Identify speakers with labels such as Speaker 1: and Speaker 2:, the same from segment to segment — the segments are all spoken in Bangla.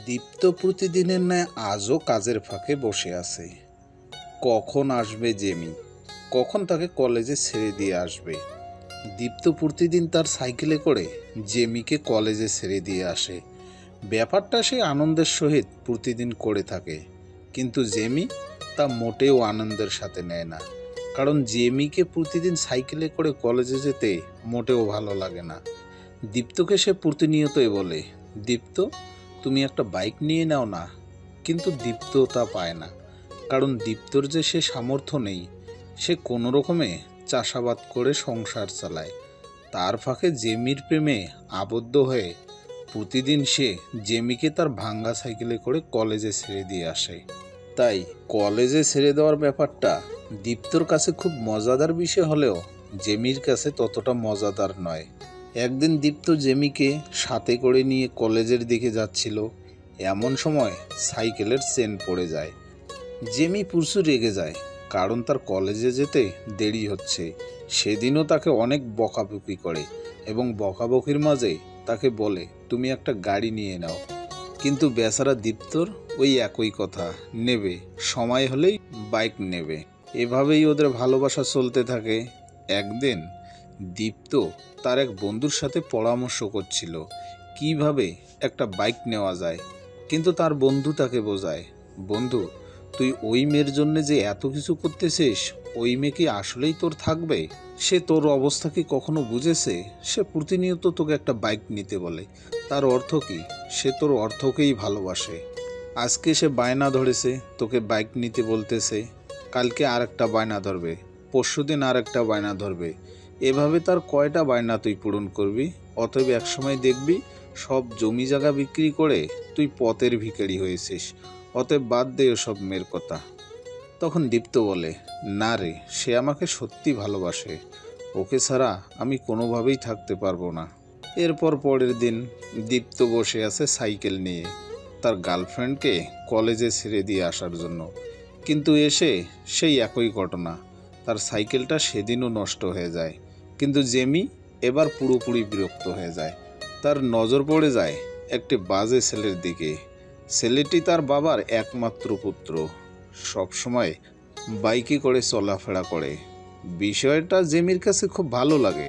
Speaker 1: দীপ্ত প্রতিদিনের ন্যায় আজও কাজের ফাঁকে বসে আছে। কখন আসবে জেমি, কখন তাকে কলেজে ছেড়ে দিয়ে আসবে। দীপ্ত প্রতিদিন তার সাইকেলে করে জেমিকে কলেজে ছেড়ে দিয়ে আসে। ব্যাপারটা সে আনন্দের সহিত প্রতিদিন করে থাকে, কিন্তু জেমি তা মোটেও আনন্দের সাথে নেয় না। কারণ জেমিকে প্রতিদিন সাইকেলে করে কলেজে যেতে মোটেও ভালো লাগে না। দীপ্তকে সে প্রতিনিয়তই বলে, দীপ্ত তুমি একটা বাইক নিয়ে নাও না। কিন্তু দীপ্ত তা পায় না, কারণ দীপ্তর যে সে সামর্থ্য নেই। সে কোনো রকমে চাষাবাদ করে সংসার চালায়। তার ফাঁকে জেমির প্রেমে আবদ্ধ হয়ে প্রতিদিন সে জেমিকে তার ভাঙ্গা সাইকেলে করে কলেজে ছেড়ে দিয়ে আসে। তাই কলেজে ছেড়ে দেওয়ার ব্যাপারটা দীপ্তর কাছে খুব মজাদার বিষয় হলেও জেমির কাছে ততটা মজাদার নয়। একদিন দীপ্ত জেমিকে সাথে করে নিয়ে কলেজের দিকে যাচ্ছিল। এমন সময় সাইকেলের চেন পড়ে যায়। জেমি প্রচুর রেগে যায়, কারণ তার কলেজে যেতে দেরি হচ্ছে। সেদিনও তাকে অনেক বকাবকি করে এবং বকাবকির মাঝে তাকে বলে, তুমি একটা গাড়ি নিয়ে নাও। কিন্তু বেচারা দীপ্তর ওই একই কথা, নেবে, সময় হলেই বাইক নেবে। এভাবেই ওদের ভালোবাসা চলতে থাকে। একদিন দীপ্ত তার এক বন্ধুর সাথে পরামর্শ করছিল কিভাবে একটা বাইক নেওয়া যায়, কিন্তু তার বন্ধু তাকে বোঝায়, বন্ধু তুই ওই মেয়ের জন্য যে এত কিছু করতেছিস, ওই মেয়ে কি আসলেই তোর থাকবে? সে তোর অবস্থা কি কখনো বুঝেছে? সে প্রতিনিয়ত তোকে একটা বাইক নিতে বলে। তার অর্থ কি? সে তোর অর্থকেই ভালোবাসে। আজকে সে বায়না ধরেছে তোকে বাইক নিতে বলতেছে, কালকে আর একটা বায়না ধরবে, পরশুদিন আর একটা বায়না ধরবে। এভাবে তার কয়টা বায়না তুই পূরণ করবি? অতএব একসময় দেখবি সব জমি জায়গা বিক্রি করে তুই পথের ভিখারি হয়েছিস। অতএব বাদ দে ওসব মেয়ের কথা। তখন দীপ্ত বলে, না রে, সে আমাকে সত্যি ভালোবাসে, ওকে ছাড়া আমি কোনোভাবেই থাকতে পারবো না। এরপর পরের দিন দীপ্ত বসে আছে সাইকেল নিয়ে তার গার্লফ্রেন্ডকে কলেজে ছেড়ে দিয়ে আসার জন্য। কিন্তু এসে সেই একই ঘটনা, তার সাইকেলটা সেদিনও নষ্ট হয়ে যায়। কিন্তু জেমি এবার পুরোপুরি বিরক্ত হয়ে যায়। তার নজর পড়ে যায় একটি বাজে ছেলের দিকে। ছেলেটি তার বাবার একমাত্র পুত্র, সবসময় বাইকে করে চলাফেরা করে। বিষয়টা জেমির কাছে খুব ভালো লাগে,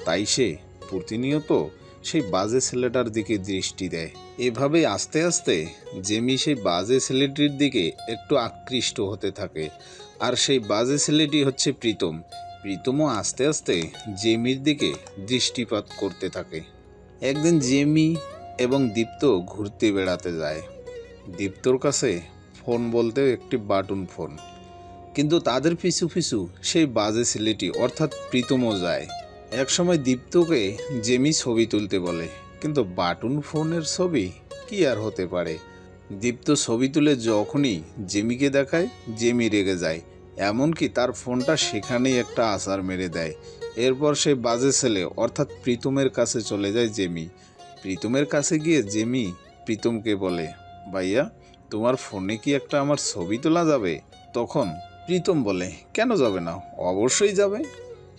Speaker 1: তাই সে প্রতিনিয়ত সেই বাজে ছেলেটার দিকে দৃষ্টি দেয়। এভাবে আস্তে আস্তে জেমি সেই বাজে ছেলেটির দিকে একটু আকৃষ্ট হতে থাকে। আর সেই বাজে ছেলেটি হচ্ছে প্রীতম। প্রীতমও আস্তে আস্তে জেমির দিকে দৃষ্টিপাত করতে থাকে। একদিন জেমি এবং দীপ্ত ঘুরতে বেড়াতে যায়। দীপ্তর কাছে ফোন বলতে একটি বাটন ফোন, কিন্তু তাদের পিছু পিছু সেই বাজে ছেলেটি অর্থাৎ প্রীতমও যায়। একসময় দীপ্তকে জেমি ছবি তুলতে বলে, কিন্তু বাটন ফোনের ছবি কি আর হতে পারে। দীপ্ত ছবি তুলে যখনই জেমিকে দেখায়, জেমি রেগে যায়, এমনকি তার ফোনটা সেখানেই একটা আছাড় মেরে দেয়। এরপর সেই বাজে ছেলে অর্থাৎ প্রীতমের কাছে চলে যায় জেমি। প্রীতমের কাছে গিয়ে জেমি প্রীতমকে বলে, ভাইয়া তোমার ফোনে কি একটা আমার ছবি তোলা যাবে? তখন প্রীতম বলে, কেন যাবে না, অবশ্যই যাবে।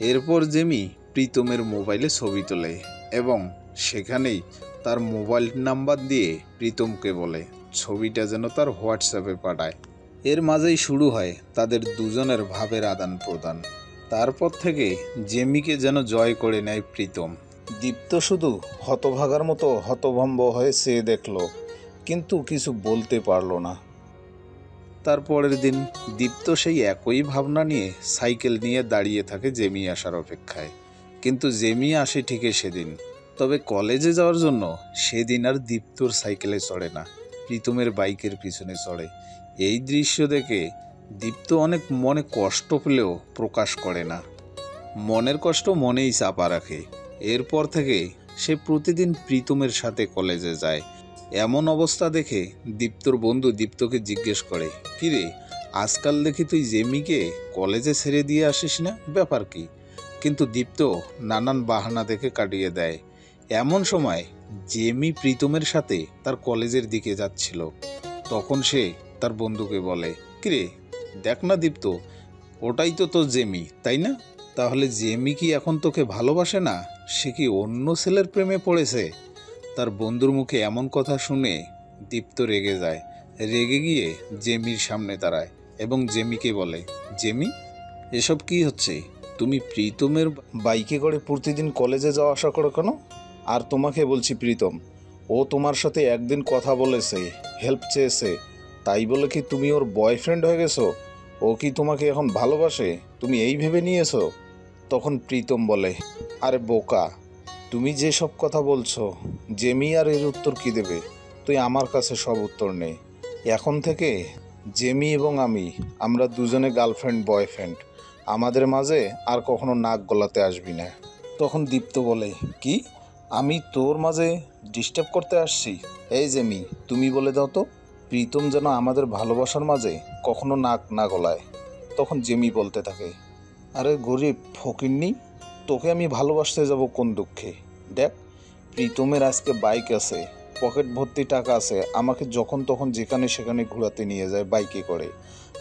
Speaker 1: এরপর জেমি প্রীতমের মোবাইলে ছবি তোলে এবং সেখানেই তার মোবাইল নাম্বার দিয়ে প্রীতমকে বলে ছবিটা যেন তার হোয়াটসঅ্যাপে পাঠায়। এর মাঝেই শুরু হয় তাদের দুজনের ভাবের আদান প্রদান। তারপর থেকে জেমিকে যেন জয় করে নেয় প্রীতম। দীপ্ত শুধু হতভাগার মতো হতভম্ব হয়ে চেয়ে দেখল, কিন্তু কিছু বলতে পারল না। তারপরের দিন দীপ্ত সেই একই ভাবনা নিয়ে সাইকেল নিয়ে দাঁড়িয়ে থাকে জেমি আসার অপেক্ষায়। কিন্তু জেমি আসে ঠিকই সেদিন, তবে কলেজে যাওয়ার জন্য সেদিন আর দীপ্তর সাইকেলে চড়ে না, প্রীতমের বাইকের পিছনে চড়ে। এই দৃশ্য দেখে দীপ্ত অনেক মনে কষ্ট পেলেও প্রকাশ করে না, মনের কষ্ট মনেই চাপা রাখে। এরপর থেকে সে প্রতিদিন প্রীতমের সাথে কলেজে যায়। এমন অবস্থা দেখে দীপ্তর বন্ধু দীপ্তকে জিজ্ঞেস করে, কিরে আজকাল দেখি তুই জেমিকে কলেজে ছেড়ে দিয়ে আসিস না, ব্যাপার কি? কিন্তু দীপ্ত নানান বাহানা দেখে কাটিয়ে দেয়। এমন সময় জেমি প্রীতমের সাথে তার কলেজের দিকে যাচ্ছিল। তখন সে তার বন্ধুকে বলে, কিরে দেখ না দীপ্ত, ওটাই তো তোর জেমি, তাই না? তাহলে জেমি কি এখন তোকে ভালোবাসে না? সে কি অন্য ছেলের প্রেমে পড়েছে? তার বন্ধুর মুখে এমন কথা শুনে দীপ্ত রেগে যায়। রেগে গিয়ে জেমির সামনে দাঁড়ায় এবং জেমিকে বলে, জেমি, এসব কি হচ্ছে? তুমি প্রীতমের বাইকে করে প্রতিদিন কলেজে যাওয়া আসা করো কেন? আর তোমাকে বলছি প্রীতম, ও তোমার সাথে একদিন কথা বলেছে, হেল্প চেয়েছে, তাই বলে কি তুমি ওর বয়ফ্রেন্ড হয়ে গেছো? ও কি তোমাকে এখন ভালোবাসে? তুমি এই ভেবে নিয়েছো? তখন প্রীতম বলে, আরে বোকা, তুমি যে সব কথা বলছো, জেমি আর এর উত্তর কি দেবে? তুই আমার কাছে সব উত্তর নে। এখন থেকে জেমি এবং আমরা দুজনে গার্লফ্রেন্ড বয়ফ্রেন্ড। আমাদের মাঝে আর কখনো নাক গলাতে আসবি না। তখন দীপ্ত বলে, কি? আমি তোর মাঝে ডিস্টার্ব করতে আসছি? এই জেমি, তুমি বলে দাও তো, প্রীতম যেন আমাদের ভালোবাসার মাঝে কখনো নাক না গলায়। তখন জেমি বলতে থাকে, আরে গরিব ফকিন্নি, তোকে আমি ভালোবাসতে যাব কোন দুঃখে? দেখ, প্রীতমের আজকে বাইক আছে, পকেট ভর্তি টাকা আছে, আমাকে যখন তখন যেখানে সেখানে ঘোরাতে নিয়ে যায় বাইকে করে।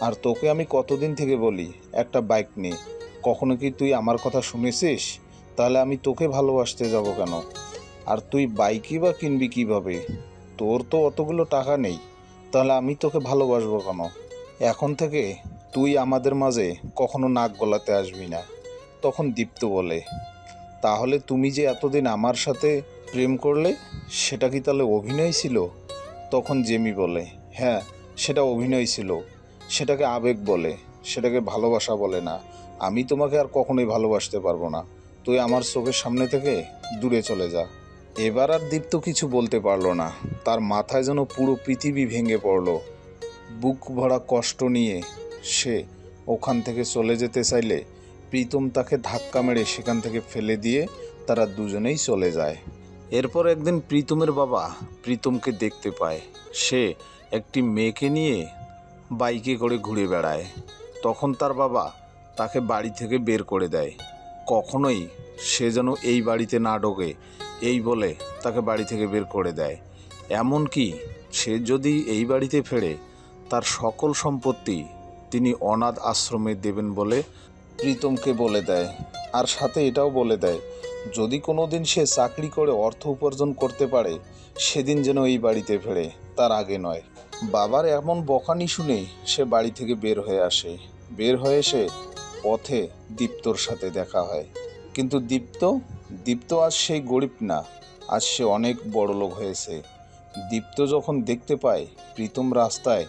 Speaker 1: আর তোকে আমি কতদিন থেকে বলি একটা বাইক নে, কখনো কি তুই আমার কথা শুনেছিস? তাহলে আমি তোকে ভালোবাসতে যাব কেন? আর তুই বাইকই বা কিনবি কিভাবে? তোর তো অতগুলো টাকা নেই, তাহলে আমি তোকে ভালোবাসবো কেন? এখন থেকে তুই আমাদের মাঝে কখনো নাক গলাতে আসবি না। তখন দীপ্ত বলে, তাহলে তুমি যে এতদিন আমার সাথে প্রেম করলে, সেটা কি তাহলে অভিনয় ছিল? তখন জেমি বলে, হ্যাঁ, সেটা অভিনয় ছিল। সেটাকে আবেগ বলে, সেটাকে ভালোবাসা বলে না। আমি তোমাকে আর কখনোই ভালোবাসতে পারবো না। তুই আমার চোখের সামনে থেকে দূরে চলে যা। এবার আর দীপ্ত কিছু বলতে পারলো না। তার মাথায় যেন পুরো পৃথিবী ভেঙে পড়ল। বুক ভরা কষ্ট নিয়ে সে ওখান থেকে চলে যেতে চাইলে প্রীতম তাকে ধাক্কা মেরে সেখান থেকে ফেলে দিয়ে তারা দুজনেই চলে যায়। এরপর একদিন প্রীতমের বাবা প্রীতমকে দেখতে পায়। সে একটি মেয়েকে নিয়ে বাইকে করে ঘুরে বেড়ায়। তখন তার বাবা তাকে বাড়ি থেকে বের করে দেয়। কখনোই সে যেন এই বাড়িতে না ঢোকে এই বলে তাকে বাড়ি থেকে বের করে দেয়। এমনকি সে যদি এই বাড়িতে ফেরে, তার সকল সম্পত্তি তিনি অনাথ আশ্রমে দেবেন বলে প্রীতমকে বলে দেয়। আর সাথে এটাও বলে দেয়, যদি কোনো দিন সে চাকরি করে অর্থ উপার্জন করতে পারে, সেদিন যেন এই বাড়িতে ফেরে, তার আগে নয়। বাবার এমন বকানি শুনে সে বাড়ি থেকে বের হয়ে আসে। বের হয়ে এসে পথে দীপ্তর সাথে দেখা হয়। কিন্তু দীপ্ত আজ সেই গরিব না, আজ সে অনেক বড়লোক হয়েছে। দীপ্ত যখন দেখতে পায় প্রীতম রাস্তায়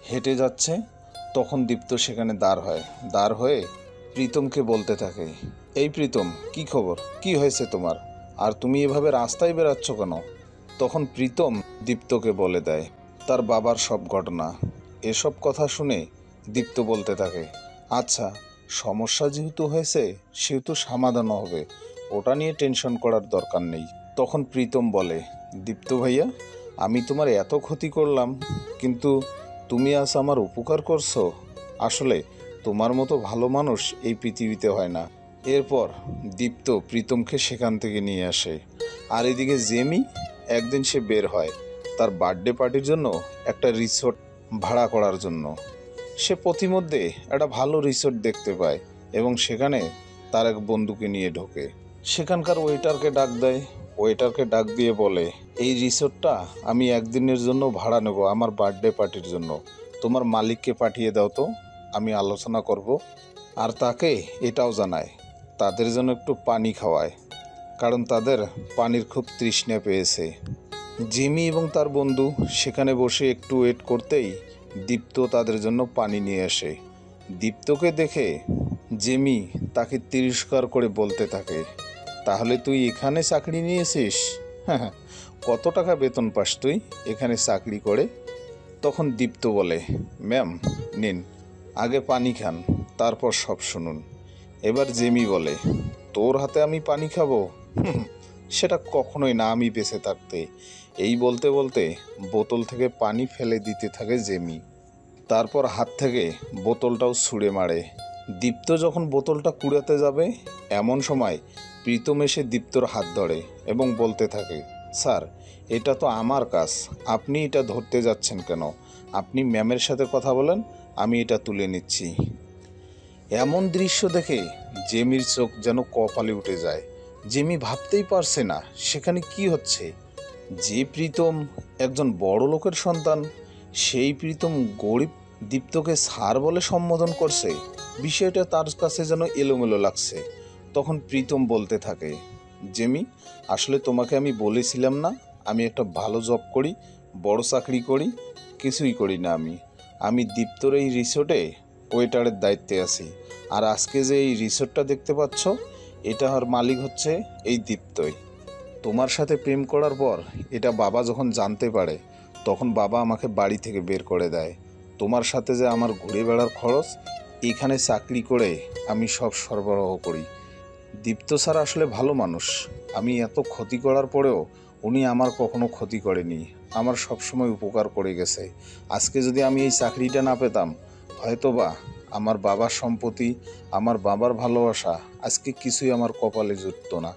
Speaker 1: হেঁটে যাচ্ছে, তখন দীপ্ত সেখানে দাঁড় হয়ে প্রীতমকে বলতে থাকে, এই প্রীতম, কি খবর? কি হয়েছে তোমার? আর তুমি এভাবে রাস্তায় বেরাচ্ছ কেন? তখন প্রীতম দীপ্তকে বলে দেয় তার বাবার সব ঘটনা। এসব কথা শুনে দীপ্ত বলতে থাকে, আচ্ছা, সমস্যা যেহেতু হয়েছে সেহেতু সমাধানও হবে, ওটা নিয়ে টেনশন করার দরকার নেই। তখন প্রীতম বলে, দীপ্ত ভাইয়া, আমি তোমার এত ক্ষতি করলাম, কিন্তু তুমি আজ আমার উপকার করছো। আসলে তোমার মতো ভালো মানুষ এই পৃথিবীতে হয় না। এরপর দীপ্ত প্রীতমকে সেখান থেকে নিয়ে আসে। আর এদিকে জেমি একদিন সে বের হয় তার বার্থডে পার্টির জন্য একটা রিসোর্ট ভাড়া করার জন্য। সে পথিমধ্যে একটা ভালো রিসোর্ট দেখতে পায় এবং সেখানে তার এক বন্ধুকে নিয়ে ঢোকে। সেখানকার ওয়েটারকে ডাক দেয়। ওয়েটারকে ডাক দিয়ে বলে, এই রিসোর্টটা আমি একদিনের জন্য ভাড়া নেব আমার বার্থডে পার্টির জন্য। তোমার মালিককে পাঠিয়ে দাও তো, আমি আলোচনা করব। আর তাকে এটাও জানায় তাদের জন্য একটু পানি খাওয়ায়, কারণ তাদের পানির খুব তৃষ্ণা পেয়েছে। জিমি এবং তার বন্ধু সেখানে বসে একটু ওয়েট করতেই দীপ্ত তাদের জন্য পানি নিয়ে আসে। দীপ্তকে দেখে জেমি তাকে তিরস্কার করে বলতে থাকে, তাহলে তুই এখানে চাকরি নিয়েছিস? হ্যাঁ, কত টাকা বেতন পাস তুই এখানে চাকরি করে? তখন দীপ্ত বলে, ম্যাম, নিন, আগে পানি খান, তারপর সব শুনুন। এবার জেমি বলে, তোর হাতে আমি পানি খাবো? সেটা কখনোই না, আমি বেঁচে থাকতে। এই বলতে বলতে বোতল থেকে পানি ফেলে দিতে থাকে জেমি। তারপর হাত থেকে বোতলটাও ছুঁড়ে মারে। দীপ্ত যখন বোতলটা কুড়াতে যাবে, এমন সময় প্রীতম এসে দীপ্তর হাত ধরে এবং বলতে থাকে, স্যার, এটা তো আমার কাজ, আপনি এটা ধরতে যাচ্ছেন কেন? আপনি ম্যামের সাথে কথা বলেন, আমি এটা তুলে নিচ্ছি। এমন দৃশ্য দেখে জেমির চোখ যেন কপালে উঠে যায়। জেমি ভাবতেই পারছে না সেখানে কি হচ্ছে। যে প্রীতম একজন বড় লোকের সন্তান, সেই প্রীতম গরিব দীপ্তকে স্যার বলে সম্বোধন করছে। বিষয়টা তার কাছে যেন এলোমেলো লাগছে। তখন প্রীতম বলতে থাকে, জেমি, আসলে তোমাকে আমি বলেছিলাম না আমি একটা ভালো জব করি, বড় চাকরি করি? কিছুই করি না আমি দীপ্তর এই রিসোর্টে ওয়েটারের দায়িত্বে আছি। আর আজকে যে এই রিসোর্টটা দেখতে পাচ্ছ, এটার মালিক হচ্ছে এই দীপ্তই। তোমার সাথে প্রেম করার পর এটা বাবা যখন জানতে পারে, তখন বাবা আমাকে বাড়ি থেকে বের করে দেয়। তোমার সাথে যে আমার ঘুরে বেড়ার খরচ, এখানে চাকরি করে আমি সব সরবরাহ করি। দীপ্ত স্যার আসলে ভালো মানুষ। আমি এত ক্ষতি করার পরেও উনি আমার কখনো ক্ষতি করেনি, আমার সবসময় উপকার করে গেছে। আজকে যদি আমি এই চাকরিটা না পেতাম, হয়তোবা আমার বাবার সম্পত্তি, আমার বাবার ভালোবাসা আজকে কিছুই আমার কপালে জুটতো না।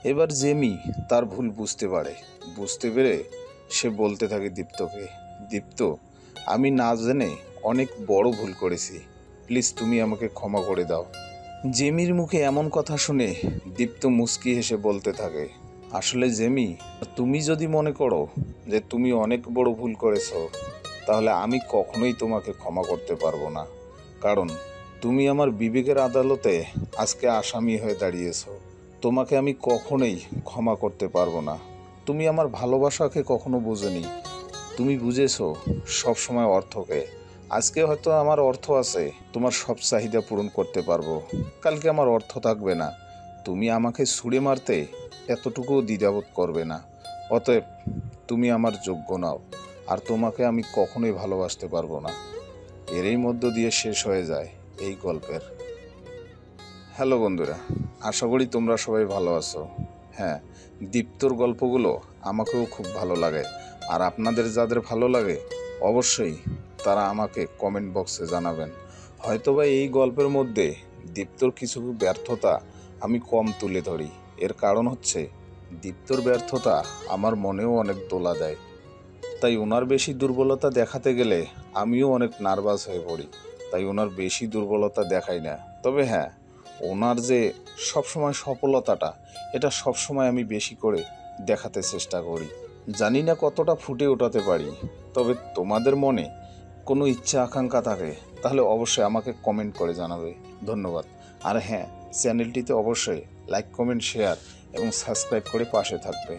Speaker 1: এবার জেমি তার ভুল বুঝতে পেরে সে বলতে থাকে দীপ্তকে, দীপ্ত, আমি না জেনে অনেক বড় ভুল করেছি, প্লিজ তুমি আমাকে ক্ষমা করে দাও। জেমির মুখে এমন কথা শুনে দীপ্ত মুচকি হেসে বলতে থাকে, আসলে জেমি, তুমি যদি মনে করো যে তুমি অনেক বড় ভুল করেছো, তাহলে আমি কখনোই তোমাকে ক্ষমা করতে পারবো না। কারণ তুমি আমার বিবেকের আদালতে আজকে আসামি হয়ে দাঁড়িয়েছো। তোমাকে আমি কখনোই ক্ষমা করতে পারবো না। তুমি আমার ভালোবাসাকে কখনো বোঝোনি। তুমি বুঝেছো সবসময় অর্থকে। আজকে হয়তো আমার অর্থ আছে, তোমার সব চাহিদা পূরণ করতে পারবো, কালকে আমার অর্থ থাকবে না। তুমি আমাকে ছুঁড়ে মারতে এতটুকুও দ্বিধাবোধ করবে না। অতএব তুমি আমার যোগ্য নাও, আর তোমাকে আমি কখনোই ভালোবাসতে পারবো না। এরই মধ্য দিয়ে শেষ হয়ে যায় এই গল্পের। হ্যালো বন্ধুরা, আশা করি তোমরা সবাই ভালো আছো। হ্যাঁ, দীপ্তর গল্পগুলো আমাকেও খুব ভালো লাগে। আর আপনাদের যাদের ভালো লাগে, অবশ্যই তারা আমাকে কমেন্ট বক্সে জানাবেন। হয়তোবা এই গল্পের মধ্যে দীপ্তর কিছু ব্যর্থতা আমি কম তুলে ধরি। এর কারণ হচ্ছে দীপ্তর ব্যর্থতা আমার মনেও অনেক দোলা দেয়। তাই ওনার বেশি দুর্বলতা দেখাতে গেলে আমিও অনেক নার্ভাস হয়ে পড়ি। তাই ওনার বেশি দুর্বলতা দেখাই না। তবে হ্যাঁ, ওনার যে সবসময় সফলতাটা, এটা সবসময় আমি বেশি করে দেখাতে চেষ্টা করি। জানি না কতটা ফুটে ওঠাতে পারি। তবে তোমাদের মনে কোনো ইচ্ছা আকাঙ্ক্ষা থাকে, তাহলে অবশ্যই আমাকে কমেন্ট করে জানাবে। ধন্যবাদ। আর হ্যাঁ, চ্যানেলটিতে অবশ্যই লাইক, কমেন্ট, শেয়ার এবং সাবস্ক্রাইব করে পাশে থাকবে।